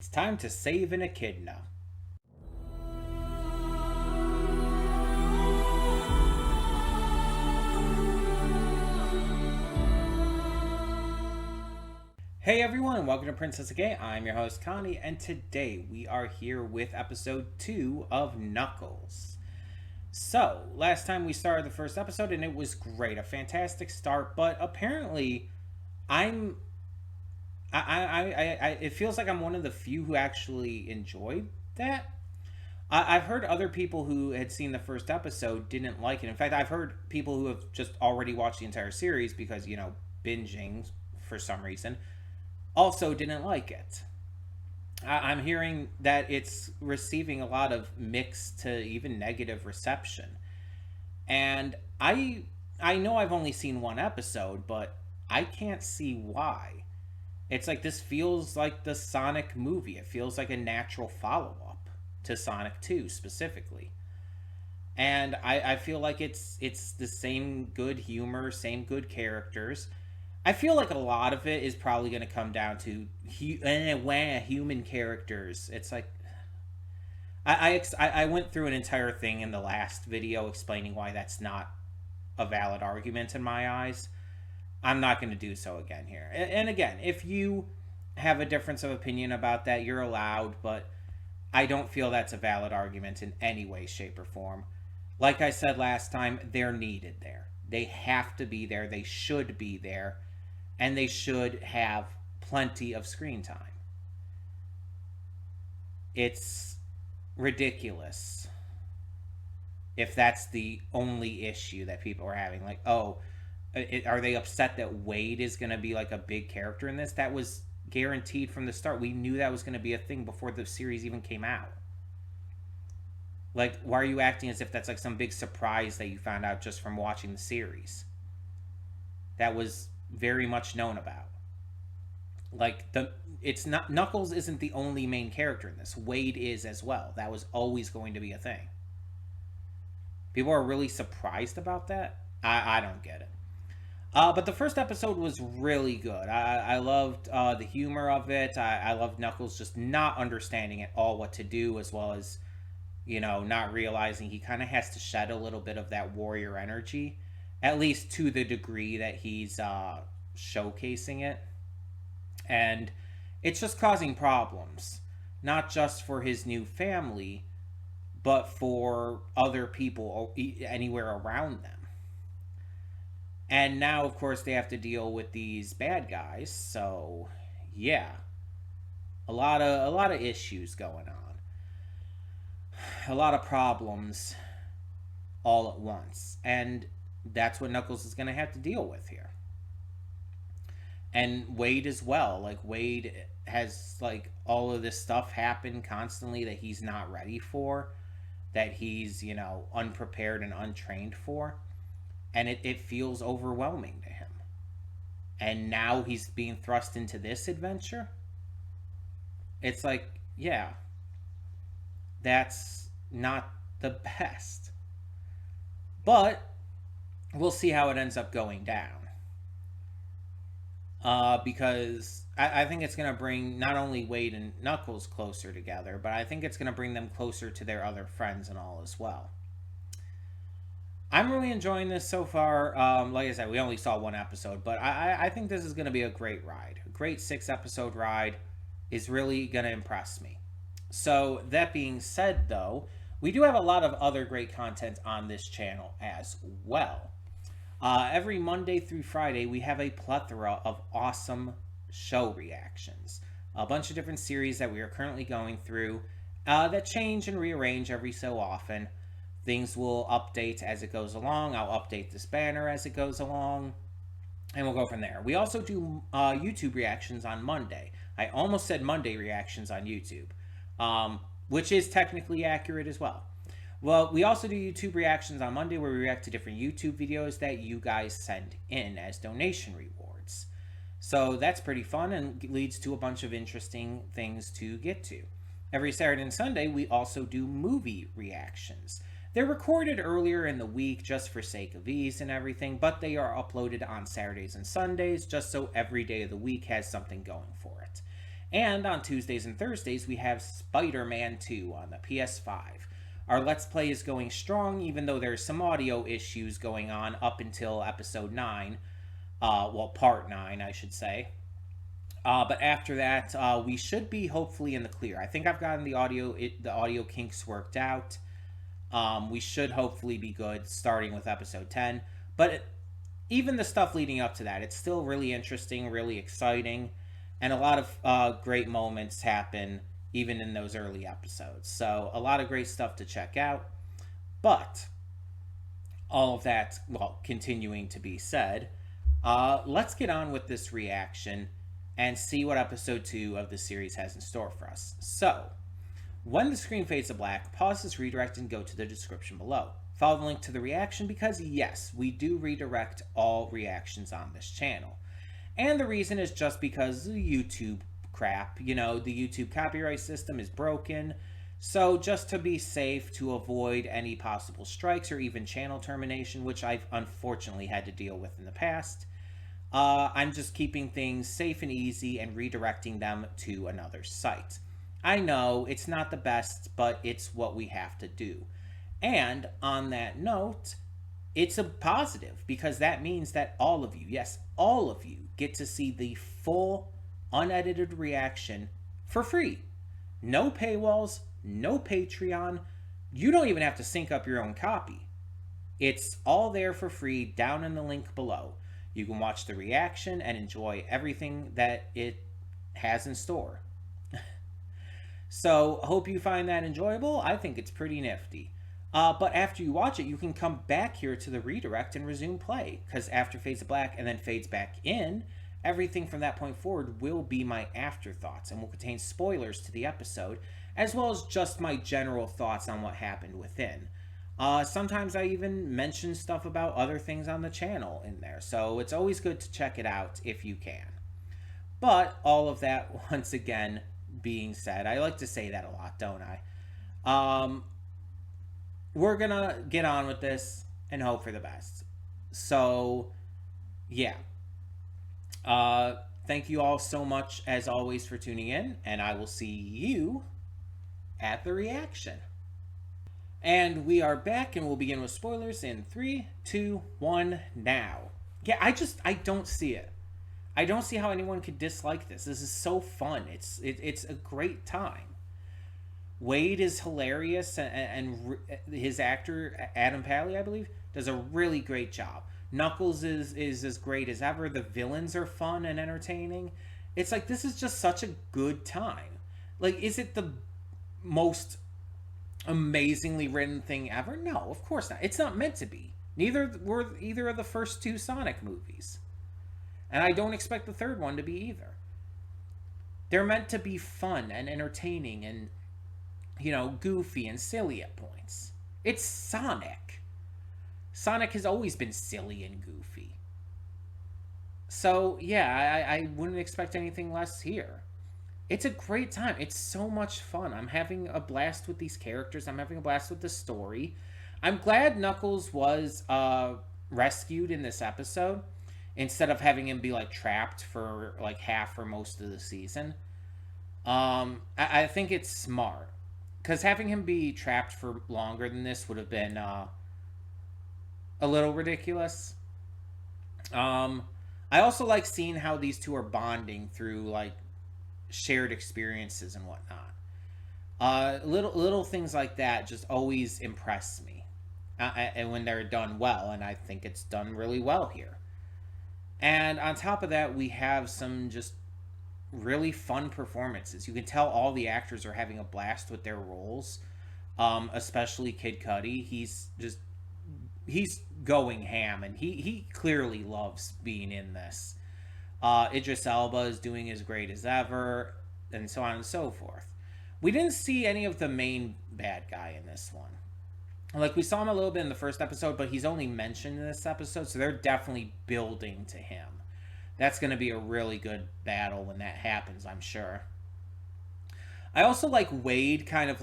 It's time to save an echidna. Hey everyone, welcome to Princess Gay. I'm your host Connie, and today we are here with episode 2 of Knuckles. So, last time we started the first episode and it was great, a fantastic start, but apparently I'm it feels like I'm one of the few who actually enjoyed that. I've heard other people who had seen the first episode didn't like it. In fact, I've heard people who have just already watched the entire series because, binging for some reason, also didn't like it. I'm hearing that it's receiving a lot of mixed to even negative reception. And I know I've only seen one episode, but I can't see why. It's like this feels like the Sonic movie. It feels like a natural follow up to Sonic 2 specifically. And I feel like it's the same good humor, same good characters. I feel like a lot of it is probably going to come down to human characters. It's like I went through an entire thing in the last video explaining why that's not a valid argument in my eyes. I'm not going to do so again here. And again, if you have a difference of opinion about that, you're allowed, but I don't feel that's a valid argument in any way, shape, or form. Like I said last time, they're needed there. They have to be there. They should be there. And they should have plenty of screen time. It's ridiculous if that's the only issue that people are having. Like, oh, are they upset that Wade is going to be like a big character in this? That was guaranteed from the start. We knew that was going to be a thing before the series even came out. Like, why are you acting as if that's like some big surprise that you found out just from watching the series? That was very much known about. Like it's not Knuckles isn't the only main character in this. Wade is as well. That was always going to be a thing. People are really surprised about that. I don't get it. But the first episode was really good. I loved the humor of it. I loved Knuckles just not understanding at all what to do, as well as, not realizing he kind of has to shed a little bit of that warrior energy, at least to the degree that he's showcasing it. And it's just causing problems, not just for his new family, but for other people anywhere around them. And now, of course, they have to deal with these bad guys. So, yeah, a lot of issues going on, a lot of problems all at once, and that's what Knuckles is going to have to deal with here. And Wade as well. Like Wade has like all of this stuff happen constantly that he's not ready for, that he's unprepared and untrained for, and it feels overwhelming to him. And now he's being thrust into this adventure. It's like, yeah, that's not the best. But we'll see how it ends up going down. Because I think it's going to bring not only Wade and Knuckles closer together, but I think it's going to bring them closer to their other friends and all as well. I'm really enjoying this so far. Like I said, we only saw one episode, but I think this is going to be a great ride. A great 6-episode ride is really going to impress me. So, that being said, though, we do have a lot of other great content on this channel as well. Every Monday through Friday, we have a plethora of awesome show reactions. A bunch of different series that we are currently going through that change and rearrange every so often. Things will update as it goes along. I'll update this banner as it goes along, and we'll go from there. We also do YouTube reactions on Monday. I almost said Monday reactions on YouTube, which is technically accurate as well. Well, we also do YouTube reactions on Monday where we react to different YouTube videos that you guys send in as donation rewards. So that's pretty fun and leads to a bunch of interesting things to get to. Every Saturday and Sunday, we also do movie reactions. They're recorded earlier in the week just for sake of ease and everything, but they are uploaded on Saturdays and Sundays just so every day of the week has something going for it. And on Tuesdays and Thursdays, we have Spider-Man 2 on the PS5. Our Let's Play is going strong, even though there's some audio issues going on up until episode 9. Part 9, I should say. But after that, we should be hopefully in the clear. I think I've gotten the audio kinks worked out. We should hopefully be good starting with episode 10. But even the stuff leading up to that, it's still really interesting, really exciting, and a lot of great moments happen even in those early episodes. So a lot of great stuff to check out. But all of that, well, continuing to be said, let's get on with this reaction and see what episode 2 of the series has in store for us. So, when the screen fades to black, pause this redirect and go to the description below. Follow the link to the reaction because, yes, we do redirect all reactions on this channel. And the reason is just because the YouTube crap. The YouTube copyright system is broken. So just to be safe, to avoid any possible strikes or even channel termination, which I've unfortunately had to deal with in the past, I'm just keeping things safe and easy and redirecting them to another site. I know it's not the best, but it's what we have to do. And on that note, it's a positive because that means that all of you, yes, all of you, get to see the full unedited reaction for free. No paywalls, no Patreon. You don't even have to sync up your own copy. It's all there for free down in the link below. You can watch the reaction and enjoy everything that it has in store. So, hope you find that enjoyable. I think it's pretty nifty. But after you watch it, you can come back here to the redirect and resume play. Because after fades to black and then fades back in, everything from that point forward will be my afterthoughts and will contain spoilers to the episode, as well as just my general thoughts on what happened within. Sometimes I even mention stuff about other things on the channel in there, so it's always good to check it out if you can. But all of that, once again, being said, I like to say that a lot, don't I? We're gonna get on with this and hope for the best. So, yeah. Thank you all so much, as always, for tuning in, and I will see you at the reaction. And we are back, and we'll begin with spoilers in 3, 2, 1, now. Yeah, I don't see it. I don't see how anyone could dislike this. This is so fun. It's a great time. Wade is hilarious, and his actor, Adam Pally, I believe, does a really great job. Knuckles is as great as ever. The villains are fun and entertaining. It's like, this is just such a good time. Like, is it the most amazingly written thing ever? No, of course not. It's not meant to be. Neither were either of the first 2 Sonic movies. And I don't expect the third one to be either. They're meant to be fun and entertaining and, goofy and silly at points. It's Sonic. Sonic has always been silly and goofy. So, yeah, I wouldn't expect anything less here. It's a great time. It's so much fun. I'm having a blast with these characters. I'm having a blast with the story. I'm glad Knuckles was rescued in this episode instead of having him be, trapped for, half or most of the season. I think it's smart. Because having him be trapped for longer than this would have been a little ridiculous. I also like seeing how these two are bonding through, shared experiences and whatnot. Little things like that just always impress me. And when they're done well, and I think it's done really well here. And on top of that, we have some just really fun performances. You can tell all the actors are having a blast with their roles, especially Kid Cudi. He's going ham, and he clearly loves being in this. Idris Elba is doing as great as ever, and so on and so forth. We didn't see any of the main bad guy in this one. We saw him a little bit in the first episode, but he's only mentioned in this episode, so they're definitely building to him. That's going to be a really good battle when that happens, I'm sure. I also like Wade kind of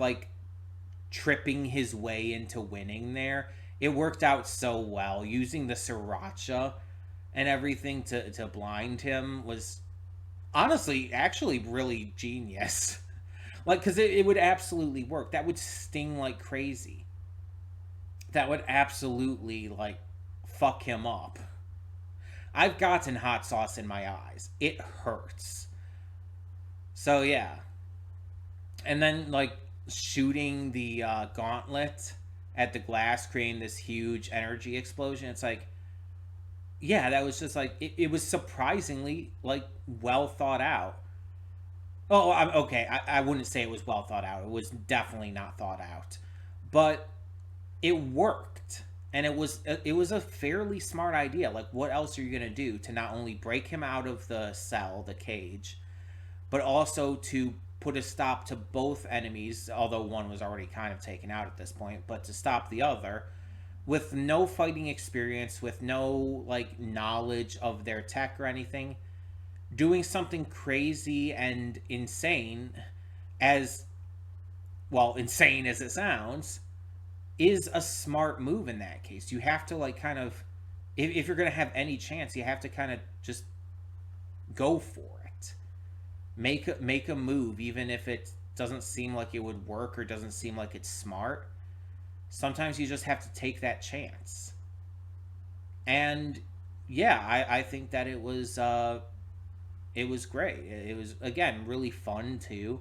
tripping his way into winning there. It worked out so well. Using the sriracha and everything to blind him was Honestly, actually, really genius. Like, because it would absolutely work. That would sting like crazy. That would absolutely, like, fuck him up. I've gotten hot sauce in my eyes. It hurts. So, yeah. And then, like, shooting the gauntlet at the glass, creating this huge energy explosion. It's like, yeah, that was just like, it was surprisingly, like, well thought out. Oh, okay. I wouldn't say it was well thought out. It was definitely not thought out, but it worked, and it was a fairly smart idea. Like, what else are you gonna do to not only break him out of the cell, the cage, but also to put a stop to both enemies? Although one was already kind of taken out at this point, but to stop the other with no fighting experience, with no like knowledge of their tech or anything, doing something crazy and insane, as well insane as it sounds, is a smart move in that case. You have to like kind of, if you're going to have any chance, you have to kind of just go for it. Make a move even if it doesn't seem like it would work or doesn't seem like it's smart. Sometimes you just have to take that chance. And yeah, I think that it was great. It was again really fun too.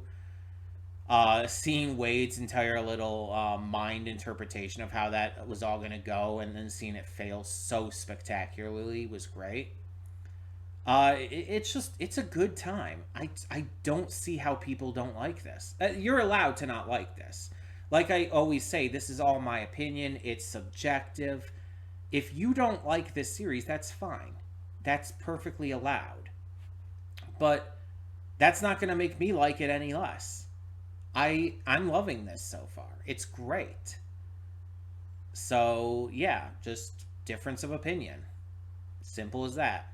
Seeing Wade's entire little mind interpretation of how that was all going to go, and then seeing it fail so spectacularly was great. It's a good time. I don't see how people don't like this. You're allowed to not like this. Like I always say, this is all my opinion. It's subjective. If you don't like this series, that's fine. That's perfectly allowed. But that's not going to make me like it any less. I'm loving this so far. It's great. So yeah, just difference of opinion. Simple as that.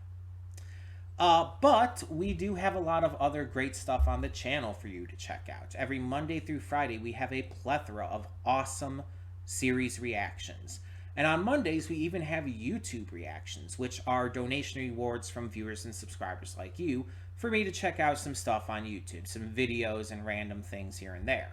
But we do have a lot of other great stuff on the channel for you to check out. Every Monday through Friday, we have a plethora of awesome series reactions. And on Mondays, we even have YouTube reactions, which are donation rewards from viewers and subscribers like you for me to check out some stuff on YouTube, some videos and random things here and there.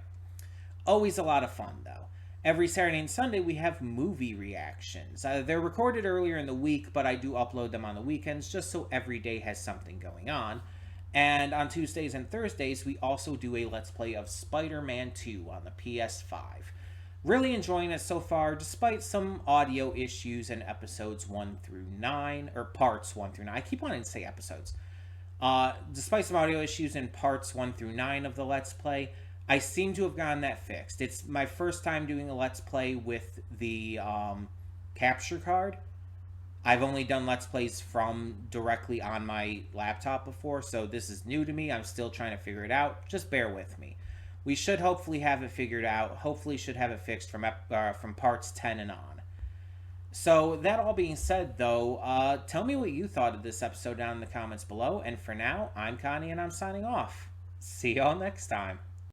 Always a lot of fun, though. Every Saturday and Sunday, we have movie reactions. They're recorded earlier in the week, but I do upload them on the weekends just so every day has something going on. And on Tuesdays and Thursdays, we also do a Let's Play of Spider-Man 2 on the PS5. Really enjoying it so far, despite some audio issues in episodes 1 through 9, or parts 1 through 9. I keep wanting to say episodes. Despite some audio issues in parts 1 through 9 of the Let's Play, I seem to have gotten that fixed. It's my first time doing a Let's Play with the capture card. I've only done Let's Plays from directly on my laptop before, so this is new to me. I'm still trying to figure it out. Just bear with me. We should hopefully have it figured out. Hopefully should have it fixed from parts 10 and on. So that all being said, though, tell me what you thought of this episode down in the comments below. And for now, I'm Connie and I'm signing off. See y'all next time.